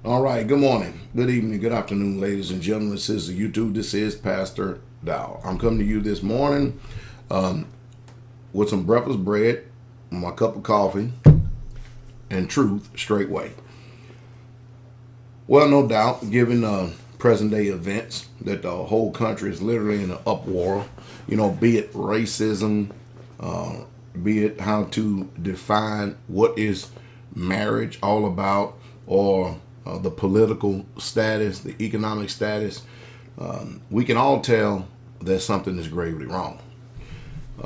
All right, good morning, good evening, good afternoon, ladies and gentlemen. This is YouTube. This is Pastor Dow. I'm coming to you this morning with some breakfast bread, my cup of coffee, and truth straightway. Well, no doubt, given present day events, that the whole country is literally in an uproar, be it racism, be it how to define what is marriage all about, or the political status, the economic status, we can all tell that something is gravely wrong.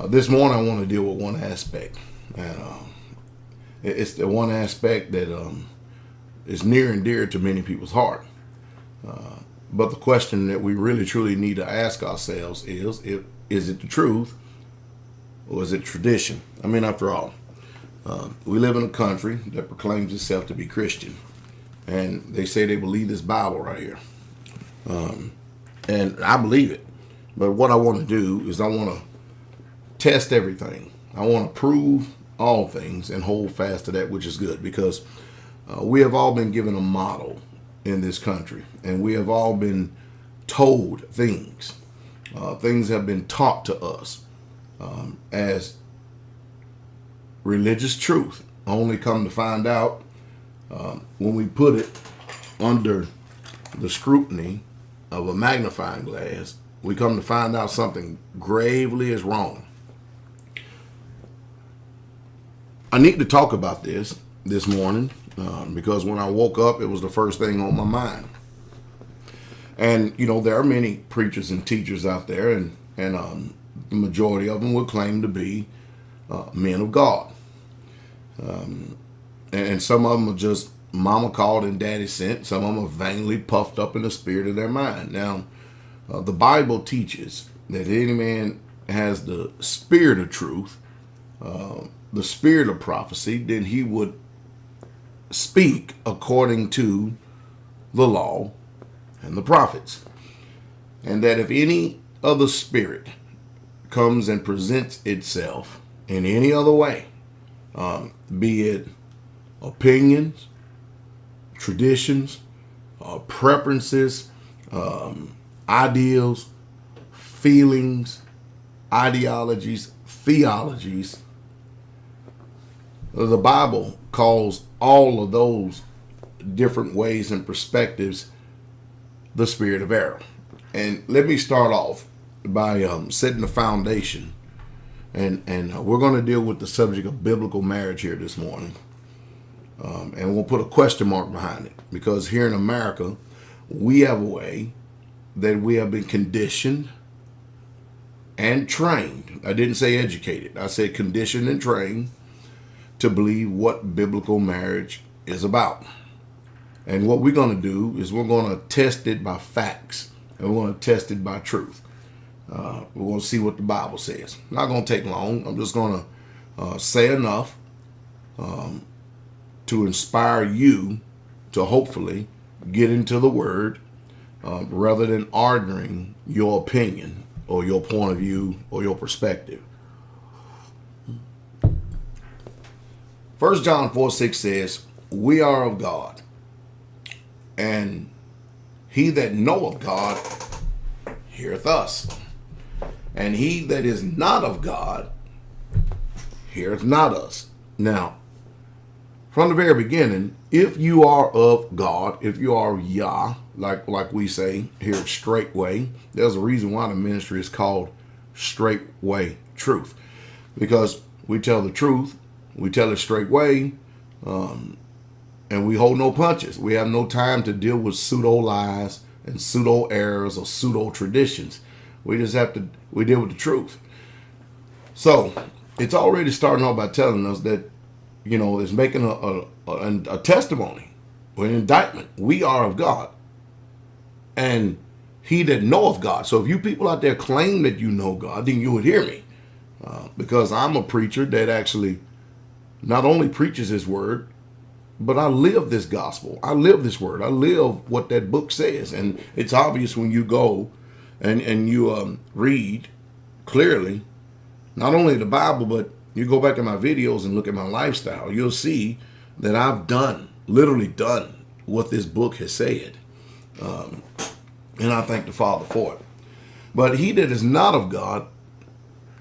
This morning, I want to deal with one aspect, and it's the one aspect that is near and dear to many people's heart. But the question that we really truly need to ask ourselves is it the truth or is it tradition? I mean, after all, we live in a country that proclaims itself to be Christian, and they say they believe this Bible right here, and I believe it. But what I want to do is I want to test everything. I want to prove all things and hold fast to that which is good, because we have all been given a model in this country, and we have all been told things. Things have been taught to us as religious truth, only come to find out when we put it under the scrutiny of a magnifying glass, we come to find out something gravely is wrong. I need to talk about this morning because when I woke up, it was the first thing on my mind. And, there are many preachers and teachers out there, and the majority of them will claim to be men of God. And some of them are just mama called and daddy sent. Some of them are vainly puffed up in the spirit of their mind. Now, the Bible teaches that any man has the spirit of truth, the spirit of prophecy, then he would speak according to the law and the prophets. And that if any other spirit comes and presents itself in any other way, be it opinions, traditions, preferences, ideals, feelings, ideologies, theologies, the Bible calls all of those different ways and perspectives the spirit of error. And let me start off by setting the foundation. And we're going to deal with the subject of biblical marriage here this morning. And we'll put a question mark behind it, because here in America, we have a way that we have been conditioned and trained. I didn't say educated. I said conditioned and trained to believe what biblical marriage is about. And what we're going to do is we're going to test it by facts, and we're going to test it by truth. We're going to see what the Bible says. Not going to take long. I'm just going to say enough to inspire you to hopefully get into the Word rather than arguing your opinion or your point of view or your perspective. 1 John 4:6 says, "We are of God, and he that knoweth God heareth us. And he that is not of God heareth not us." Now, from the very beginning, if you are of God, if you are Yah, like we say here at Straightway, there's a reason why the ministry is called Straightway Truth. Because we tell the truth, we tell it straightway, and we hold no punches. We have no time to deal with pseudo lies and pseudo errors or pseudo traditions. We just we deal with the truth. So it's already starting off by telling us that, it's making a testimony or an indictment. We are of God, and he that knoweth God. So if you people out there claim that you know God, then you would hear me, because I'm a preacher that actually not only preaches his word, but I live this gospel. I live this word. I live what that book says. And it's obvious when you go and you read clearly, not only the Bible, but you go back to my videos and look at my lifestyle, you'll see that I've literally done what this book has said. And I thank the Father for it. But he that is not of God,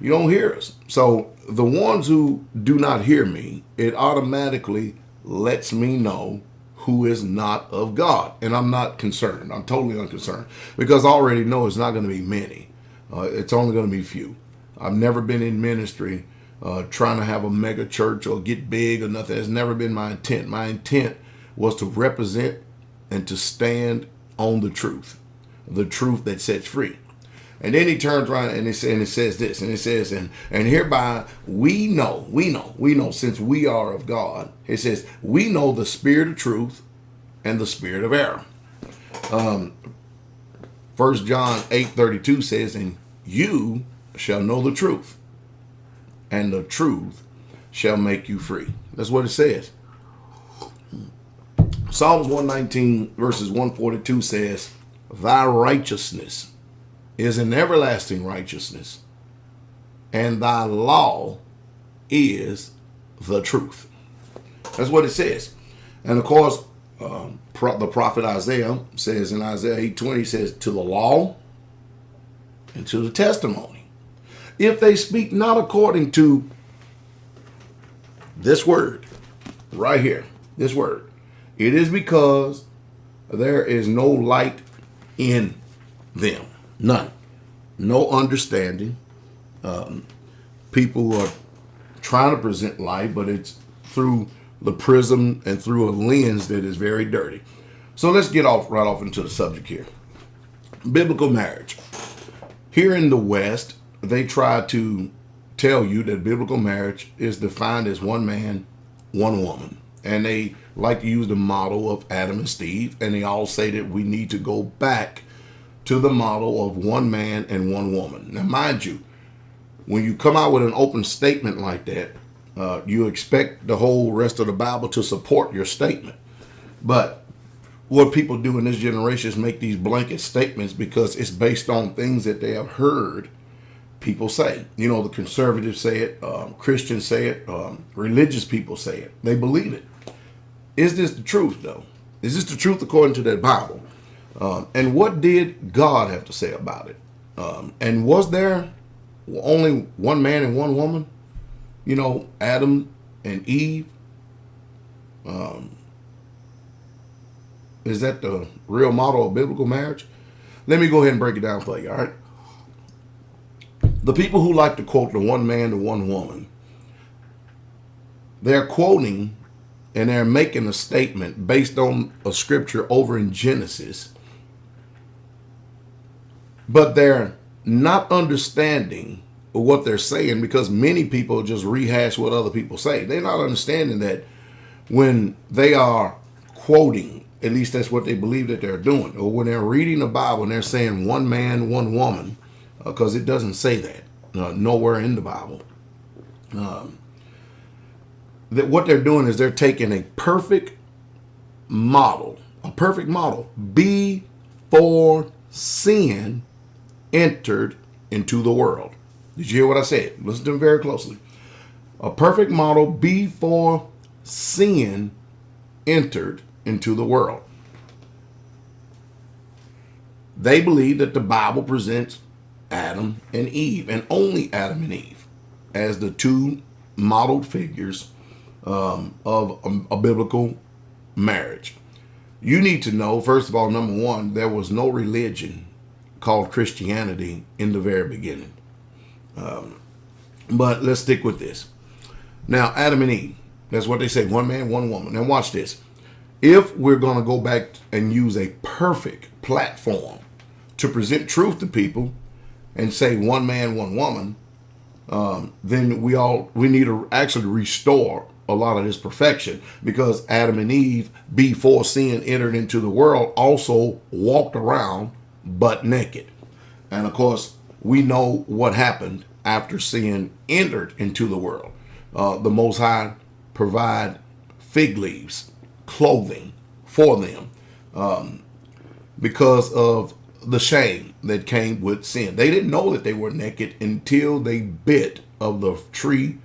you don't hear us. So the ones who do not hear me, it automatically lets me know who is not of God. And I'm not concerned. I'm totally unconcerned because I already know it's not going to be many. It's only going to be few. I've never been in ministry trying to have a mega church or get big or nothing. It's never been my intent. My intent was to represent and to stand on the truth that sets free. And then he turns around and it says this, and it says, and hereby we know, since we are of God, it says, we know the spirit of truth and the spirit of error. 1 John 8:32 says, and you shall know the truth, and the truth shall make you free. That's what it says. Psalms 119 verses 142 says, thy righteousness is an everlasting righteousness, and thy law is the truth. That's what it says. And of course, the prophet Isaiah says in Isaiah 8:20, says, to the law and to the testimony, if they speak not according to this word right here, this word, it is because there is no light in them. None. No understanding. People are trying to present light, but it's through the prism and through a lens that is very dirty. So let's get right off into the subject here. Biblical marriage. Here in the West, they try to tell you that biblical marriage is defined as one man, one woman. And they like to use the model of Adam and Steve, and they all say that we need to go back to the model of one man and one woman. Now, mind you, when you come out with an open statement like that, you expect the whole rest of the Bible to support your statement. But what people do in this generation is make these blanket statements because it's based on things that they have heard people say. You know, the conservatives say it, Christians say it, religious people say it. They believe it. Is this the truth, though? Is this the truth according to that Bible? And what did God have to say about it? And was there only one man and one woman? You know, Adam and Eve. Is that the real model of biblical marriage? Let me go ahead and break it down for you, all right? The people who like to quote the one man to one woman, they're quoting and they're making a statement based on a scripture over in Genesis, but they're not understanding what they're saying because many people just rehash what other people say. They're not understanding that when they are quoting, at least that's what they believe that they're doing, or when they're reading the Bible and they're saying one man, one woman, because it doesn't say that nowhere in the Bible. That what they're doing is they're taking a perfect model before sin entered into the world. Did you hear what I said? Listen to me very closely. A perfect model before sin entered into the world. They believe that the Bible presents Adam and Eve, and only Adam and Eve, as the two modeled figures of a biblical marriage. You need to know, first of all, number one, there was no religion called Christianity in the very beginning. But let's stick with this. Now, Adam and Eve, that's what they say, one man, one woman. Now watch this. If we're going to go back and use a perfect platform to present truth to people and say one man, one woman, then we need to actually restore a lot of this perfection, because Adam and Eve, before sin entered into the world, also walked around butt naked. And of course, we know what happened after sin entered into the world. The Most High provide fig leaves, clothing for them, because of the shame that came with sin. They didn't know that they were naked until they bit of the tree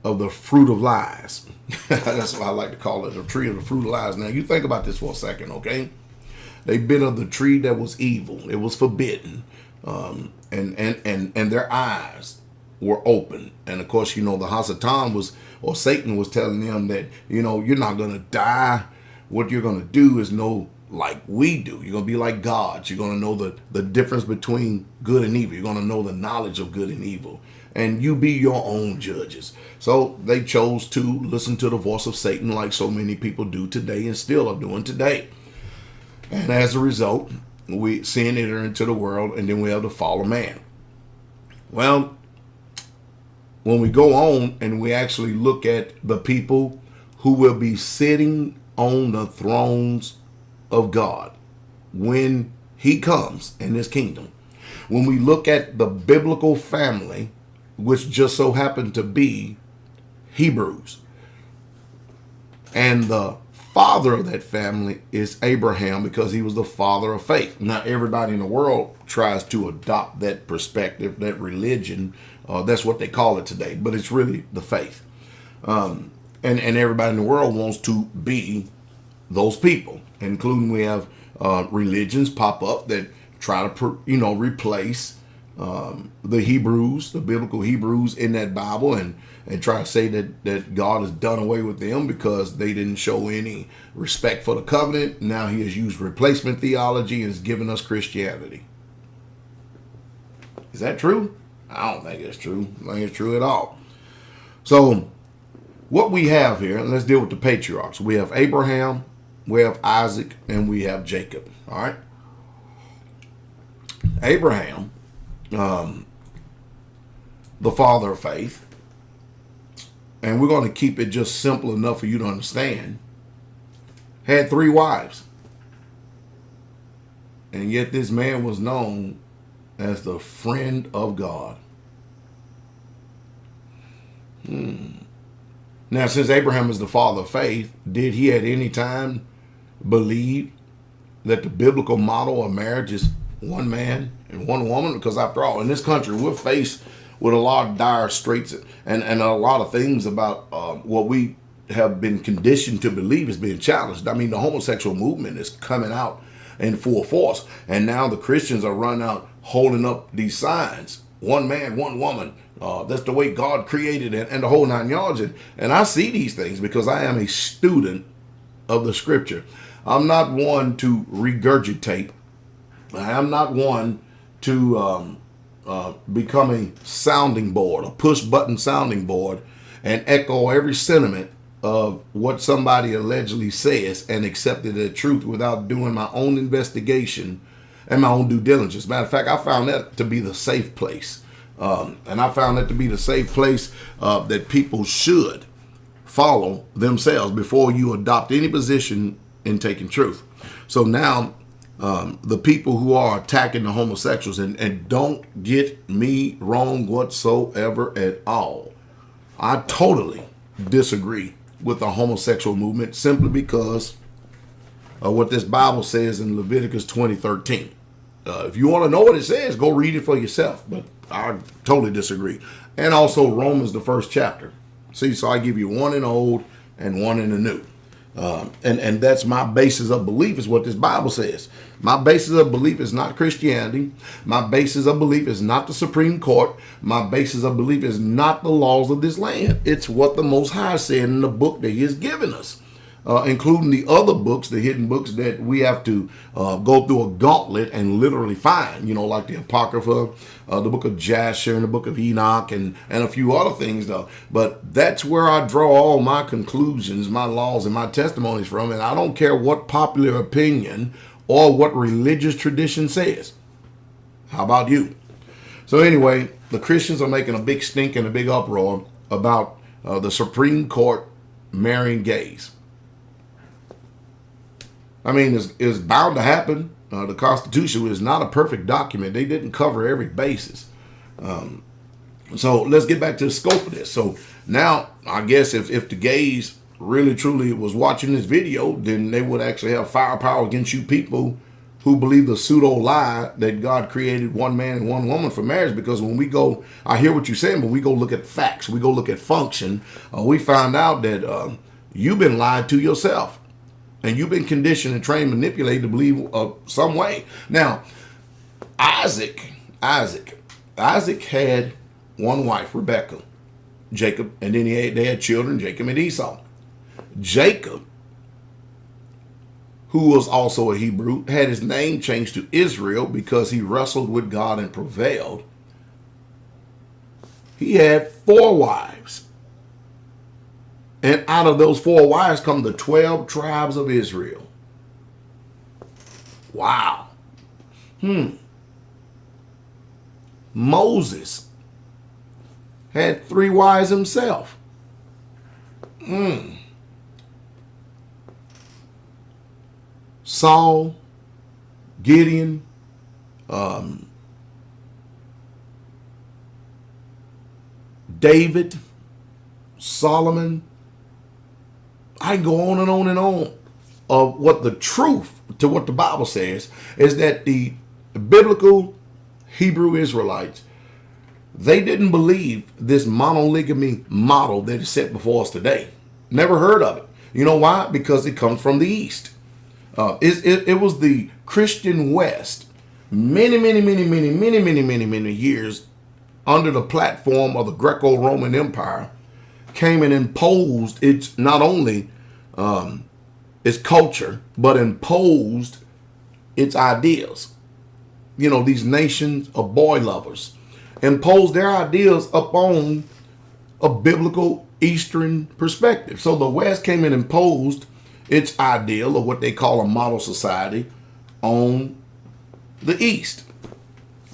of the fruit of lies. That's what I like to call it, the tree of the fruit of lies. Now, you think about this for a second, okay? They bit of the tree that was evil. It was forbidden. And their eyes were open. And of course, the Hasatan or Satan was telling them that, you're not going to die. What you're going to do is know like we do. You're going to be like gods. You're going to know the difference between good and evil. You're going to know the knowledge of good and evil. And you be your own judges. So they chose to listen to the voice of Satan like so many people do today and still are doing today. And as a result, sin entered into the world, and then we have the fall of man. Well, when we go on and we actually look at the people who will be sitting on the thrones of God when he comes in his kingdom, when we look at the biblical family, which just so happened to be Hebrews, and the father of that family is Abraham, because he was the father of faith. Now, everybody in the world tries to adopt that perspective, that religion. That's what they call it today, but it's really the faith. And everybody in the world wants to be those people, including we have religions pop up that try to, replace the Hebrews, the biblical Hebrews in that Bible, and try to say that God has done away with them because they didn't show any respect for the covenant. Now he has used replacement theology and has given us Christianity. Is that true? I don't think it's true. I don't think it's true at all. So what we have here, and let's deal with the patriarchs. We have Abraham, we have Isaac, and we have Jacob. All right. Abraham, the father of faith, and we're going to keep it just simple enough for you to understand, had 3 wives. And yet this man was known as the friend of God. Now, since Abraham is the father of faith, did he at any time believe that the biblical model of marriage is one man and one woman? Because after all, in this country, we're faced with a lot of dire straits and a lot of things about what we have been conditioned to believe is being challenged. I mean, the homosexual movement is coming out in full force. And now the Christians are running out holding up these signs. One man, one woman. That's the way God created it, and the whole 9 yards. And I see these things because I am a student of the scripture. I'm not one to regurgitate. I am not one to become a sounding board, a push button sounding board, and echo every sentiment of what somebody allegedly says and accept it as truth without doing my own investigation and my own due diligence. Matter of fact, I found that to be the safe place. And I found that to be the safe place that people should follow themselves before you adopt any position in taking truth. So now the people who are attacking the homosexuals, and don't get me wrong whatsoever at all, I totally disagree with the homosexual movement simply because of what this Bible says in Leviticus 20:13. If you want to know what it says, go read it for yourself. But I totally disagree. And also Romans, the 1st chapter. See, so I give you one in the old and one in the new. And that's my basis of belief, is what this Bible says. My basis of belief is not Christianity. My basis of belief is not the Supreme Court. My basis of belief is not the laws of this land. It's what the Most High said in the book that he has given us, including the other books, the hidden books that we have to go through a gauntlet and literally find, like the Apocrypha, the book of Jasher and the book of Enoch and a few other things, though. But that's where I draw all my conclusions, my laws, and my testimonies from. And I don't care what popular opinion or what religious tradition says. How about you? So anyway, the Christians are making a big stink and a big uproar about the Supreme Court marrying gays. I mean, it's bound to happen. The Constitution is not a perfect document. They didn't cover every basis. So let's get back to the scope of this. So now, I guess if the gays really truly was watching this video, then they would actually have firepower against you people who believe the pseudo lie that God created one man and one woman for marriage. Because when we go, I hear what you're saying, but we go look at facts, we go look at function, we find out that you've been lied to yourself, and you've been conditioned and trained, manipulated to believe some way. Now, Isaac had one wife, Rebekah, Jacob, and then they had children, Jacob and Esau. Jacob, who was also a Hebrew, had his name changed to Israel because he wrestled with God and prevailed. He had 4 wives. And out of those 4 wives come the 12 tribes of Israel. Wow. Moses had 3 wives himself. Saul, Gideon, David, Solomon. I can go on and on and on of what the truth to what the Bible says is that the biblical Hebrew Israelites, they didn't believe this monolygamy model that is set before us today. Never heard of it. You know why? Because it comes from the East. It was the Christian West many years under the platform of the Greco-Roman Empire came and imposed its not only its culture, but imposed its ideas. You know, these nations of boy lovers imposed their ideas upon a biblical Eastern perspective. So the West came and imposed its ideal of what they call a model society on the East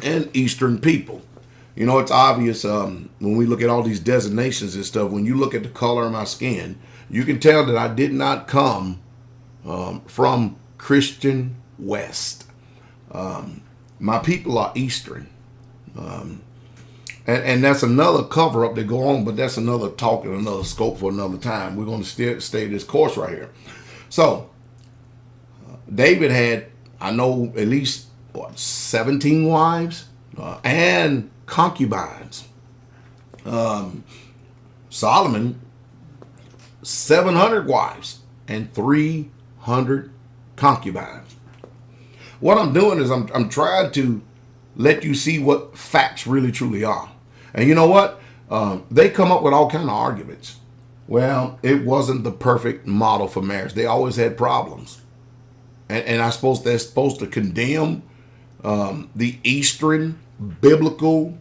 and Eastern people. You know, it's obvious when we look at all these designations and stuff, when you look at the color of my skin, you can tell that I did not come from Christian West. My people are Eastern. And that's another cover up that go on, but that's another talk and another scope for another time. We're going to stay this course right here. So David had, I know, at least 17 wives and concubines. Solomon, 700 wives and 300 concubines. What I'm doing is I'm trying to let you see what facts really truly are. And you know what? They come up with all kind of arguments. Well, it wasn't the perfect model for marriage. They always had problems. And I suppose they're supposed to condemn the Eastern biblical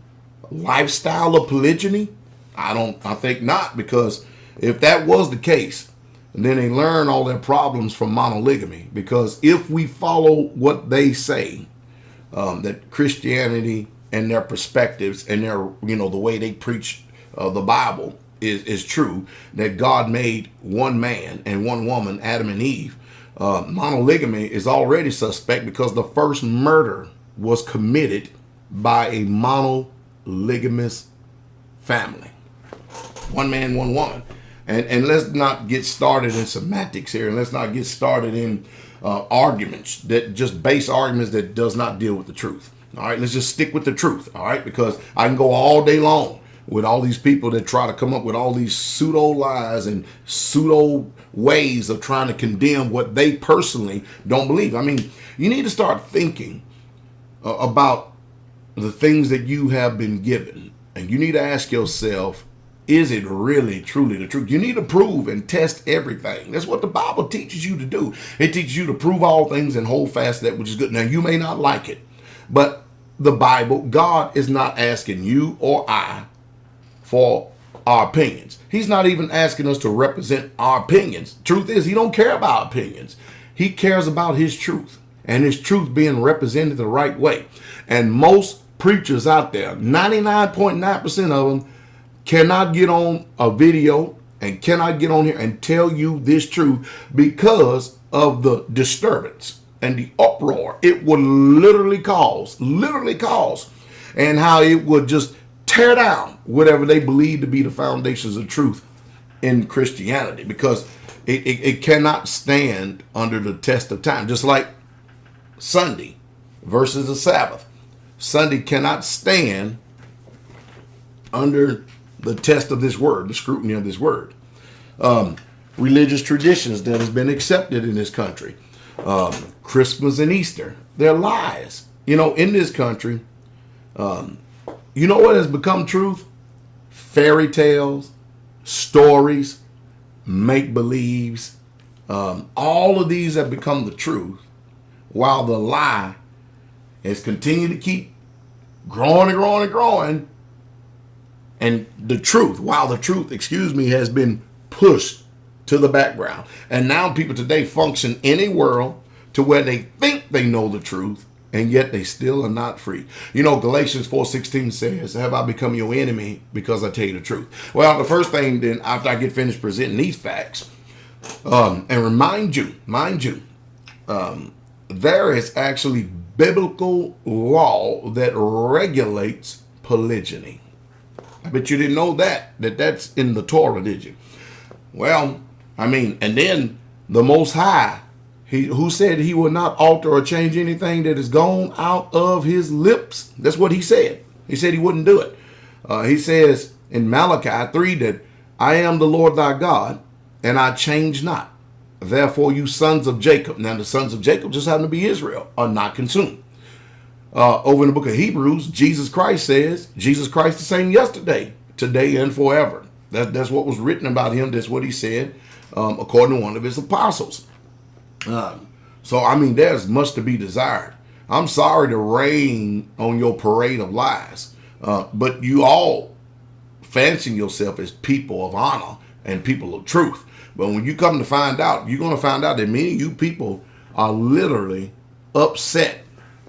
lifestyle of polygyny. I think not, because if that was the case, then they learn all their problems from monolygamy. Because if we follow what they say, that Christianity and their perspectives and their, the way they preach the Bible is true, that God made one man and one woman, Adam and Eve, monolygamy is already suspect because the first murder was committed by a monolygamous family. One man, one woman. And let's not get started in semantics here, and let's not get started in arguments, that just base arguments that does not deal with the truth. All right, let's just stick with the truth. All right, because I can go all day long with all these people that try to come up with all these pseudo lies and pseudo ways of trying to condemn what they personally don't believe. I mean, you need to start thinking about the things that you have been given, and you need to ask yourself, is it really truly the truth? You need to prove and test everything. That's what the Bible teaches you to do. It teaches you to prove all things and hold fast that which is good. Now, you may not like it, but the Bible, God is not asking you or I for our opinions. He's not even asking us to represent our opinions. Truth is, he don't care about opinions. He cares about his truth, and his truth being represented the right way. And most preachers out there, 99.9% of them, cannot get on a video and cannot get on here and tell you this truth because of the disturbance and the uproar it would literally cause, and how it would just tear down whatever they believe to be the foundations of truth in Christianity, because it cannot stand under the test of time. Just like Sunday versus the Sabbath. Sunday cannot stand under the test of this word, the scrutiny of this word. Religious traditions that has been accepted in this country. Christmas and Easter, they're lies. In this country, you know what has become truth? Fairy tales, stories, make-believes. All of these have become the truth, while the lie has continued to keep growing and growing and growing. And the truth, has been pushed to the background. And now people today function in a world to where they think they know the truth, and yet they still are not free. Galatians 4:16 says, have I become your enemy because I tell you the truth? Well, the first thing then, after I get finished presenting these facts, and remind you, there is actually biblical law that regulates polygyny. I bet you didn't know that's in the Torah, did you? Well, and then the Most High, who said he will not alter or change anything that is gone out of his lips. That's what he said. He said he wouldn't do it. He says in Malachi 3 that I am the Lord thy God, and I change not. Therefore, you sons of Jacob, now the sons of Jacob just happen to be Israel, are not consumed. Over in the book of Hebrews, Jesus Christ says, Jesus Christ the same yesterday, today, and forever. That's what was written about him. That's what he said, according to one of his apostles. There's much to be desired. I'm sorry to rain on your parade of lies, but you all fancy yourself as people of honor and people of truth. But when you come to find out, you're going to find out that many of you people are literally upset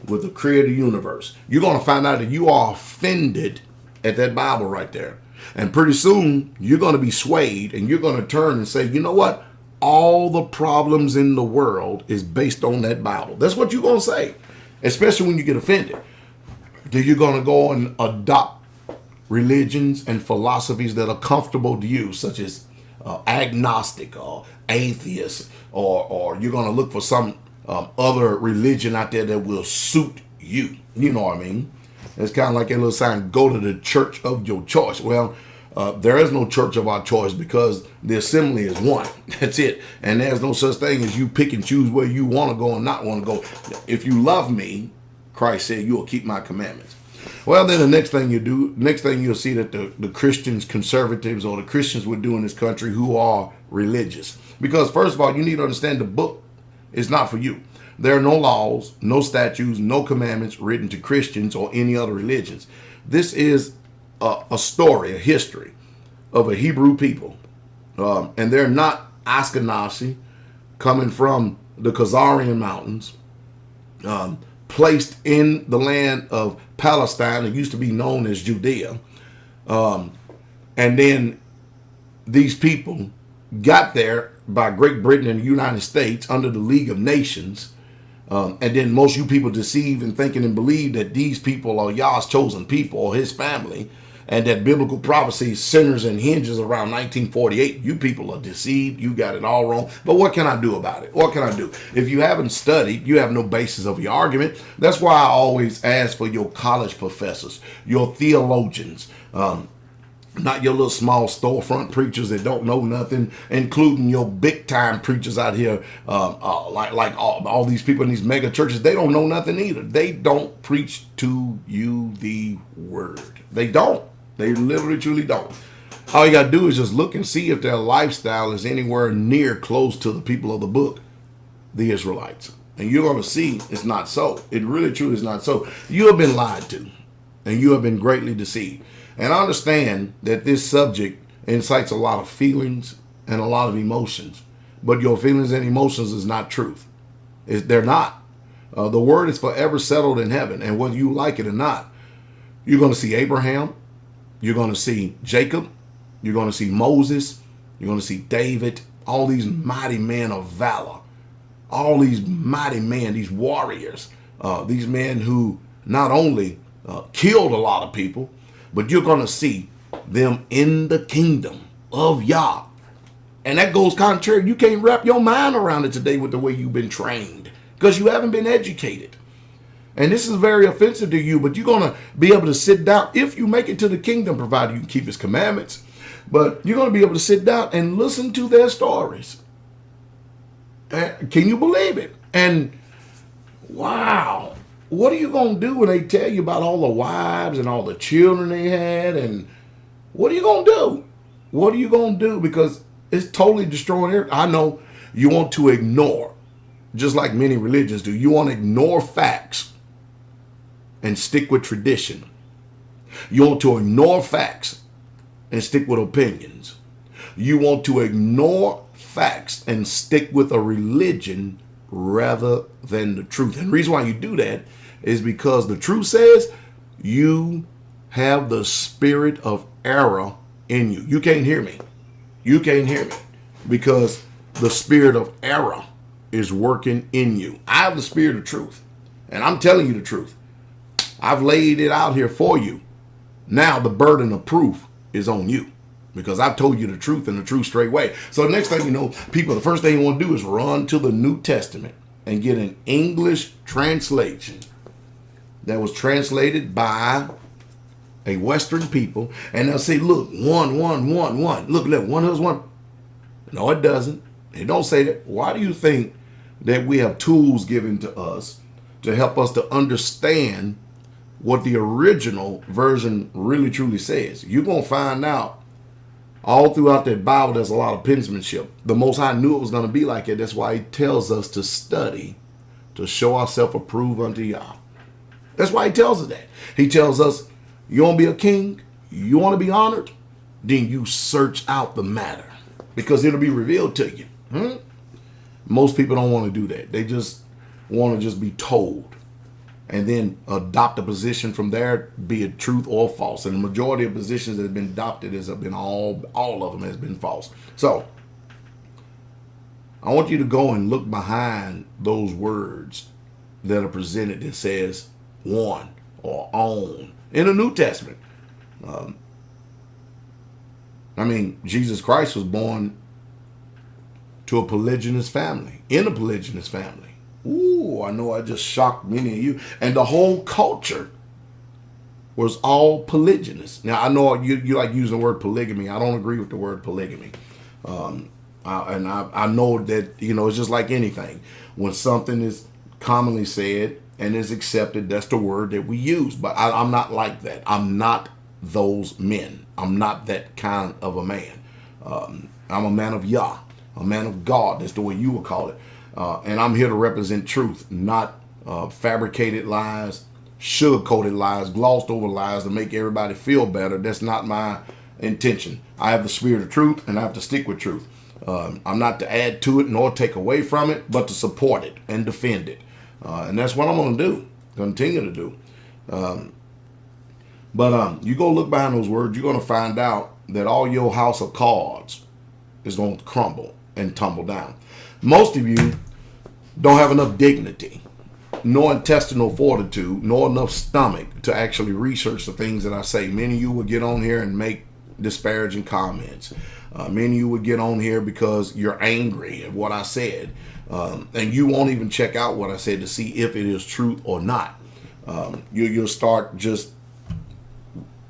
with the creator of the universe. You're going to find out that you are offended at that Bible right there. And pretty soon, you're going to be swayed, and you're going to turn and say, you know what? All the problems in the world is based on that Bible. That's what you're going to say, especially when you get offended. Then you're going to go and adopt religions and philosophies that are comfortable to you, such as agnostic or atheist, or you're going to look for some other religion out there that will suit you. You know what I mean? It's kind of like a little sign, go to the church of your choice. Well, there is no church of our choice because the assembly is one. That's it. And there's no such thing as you pick and choose where you want to go and not want to go. If you love me, Christ said, you will keep my commandments. Well, then the next thing you'll see that the Christians, conservatives, or the Christians would do in this country who are religious. Because first of all, you need to understand the book is not for you. There are no laws, no statutes, no commandments written to Christians or any other religions. This is a story, a history of a Hebrew people. And they're not Ashkenazi, coming from the Khazarian mountains, placed in the land of Palestine. It used to be known as Judea. And then these people got there by Great Britain and the United States under the League of Nations. And then most of you people deceive and thinking and believe that these people are Yah's chosen people or his family, and that biblical prophecy centers and hinges around 1948. You people are deceived. You got it all wrong. But what can I do about it? What can I do? If you haven't studied, you have no basis of your argument. That's why I always ask for your college professors, your theologians, not your little small storefront preachers that don't know nothing, including your big time preachers out here, like all these people in these mega churches. They don't know nothing either. They don't preach to you the word. They don't. They literally, truly don't. All you got to do is just look and see if their lifestyle is anywhere near close to the people of the book, the Israelites. And you're going to see it's not so. It really, truly is not so. You have been lied to, and you have been greatly deceived. And I understand that this subject incites a lot of feelings and a lot of emotions. But your feelings and emotions is not truth. They're not. The word is forever settled in heaven. And whether you like it or not, you're going to see Abraham. You're going to see Jacob. You're going to see Moses. You're going to see David. All these mighty men of valor. All these mighty men, these warriors. These men who not only killed a lot of people, but you're going to see them in the kingdom of Yah. And that goes contrary. You can't wrap your mind around it today with the way you've been trained because you haven't been educated. And this is very offensive to you, but you're going to be able to sit down if you make it to the kingdom, provided you can keep his commandments. But you're going to be able to sit down and listen to their stories. Can you believe it? And wow, what are you going to do when they tell you about all the wives and all the children they had? And what are you going to do? What are you going to do? Because it's totally destroying everything. I know you want to ignore, just like many religions do. You want to ignore facts and stick with tradition. You want to ignore facts and stick with opinions. You want to ignore facts and stick with a religion rather than the truth. And the reason why you do that is because the truth says you have the spirit of error in you. You can't hear me. You can't hear me because the spirit of error is working in you. I have the spirit of truth, and I'm telling you the truth. I've laid it out here for you. Now the burden of proof is on you because I've told you the truth in the true straight way. So the next thing you know, people, the first thing you want to do is run to the New Testament and get an English translation that was translated by a Western people. And they'll say, look, one. Look, one has one. No, it doesn't. It don't say that. Why do you think that we have tools given to us to help us to understand what the original version really truly says? You're going to find out all throughout that Bible there's a lot of penmanship. The Most High knew it was going to be like it. That's why he tells us to study, to show ourselves approved unto Yah. That's why he tells us that. He tells us, you want to be a king? You want to be honored? Then you search out the matter because it'll be revealed to you. Most people don't want to do that. They just want to just be told and then adopt a position from there, be it truth or false. And the majority of positions that have been adopted have been all of them has been false. So I want you to go and look behind those words that are presented that says one or own in the New Testament. Jesus Christ was born to a polygynous family, in a polygynous family. Ooh, I know I just shocked many of you. And the whole culture was all polygynous. Now, I know you like using the word polygamy. I don't agree with the word polygamy. I know that, it's just like anything. When something is commonly said and is accepted, that's the word that we use. But I'm not like that. I'm not those men. I'm not that kind of a man. I'm a man of Yah, a man of God. That's the way you would call it. And I'm here to represent truth, not fabricated lies, sugar-coated lies, glossed over lies to make everybody feel better. That's not my intention. I have the spirit of truth, and I have to stick with truth. I'm not to add to it nor take away from it, but to support it and defend it. And that's what I'm going to do, continue to do. But you go look behind those words, you're going to find out that all your house of cards is going to crumble and tumble down. Most of you don't have enough dignity, nor intestinal fortitude, nor enough stomach to actually research the things that I say. Many of you would get on here and make disparaging comments. Many of you would get on here because you're angry at what I said. And you won't even check out what I said to see if it is truth or not. You'll start just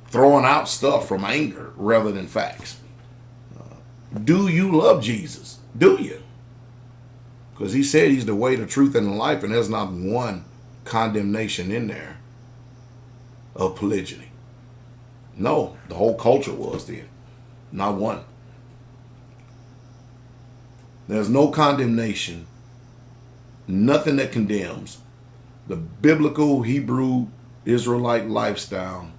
throwing out stuff from anger rather than facts. Do you love Jesus? Do you? Because he said he's the way, the truth, and the life, and there's not one condemnation in there of polygyny. No, the whole culture was then. Not one. There's no condemnation, nothing that condemns the biblical Hebrew Israelite lifestyle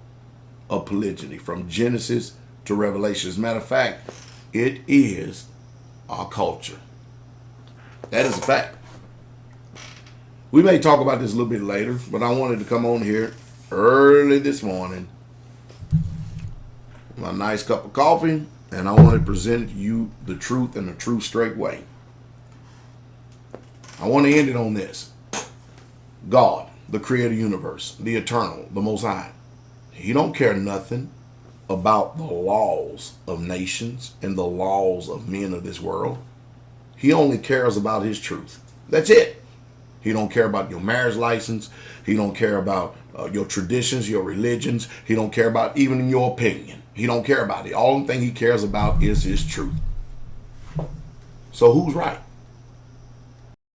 of polygyny from Genesis to Revelation. As a matter of fact, it is our culture. That is a fact. We may talk about this a little bit later, but I wanted to come on here early this morning, my nice cup of coffee, and I want to present you the truth in a true straight way. I want to end it on this. God, the creator of the universe, the eternal, the most high, he don't care nothing about the laws of nations and the laws of men of this world. He only cares about his truth. That's it. He don't care about your marriage license. He don't care about your traditions, your religions. He don't care about even your opinion. He don't care about it. All the thing he cares about is his truth. So who's right?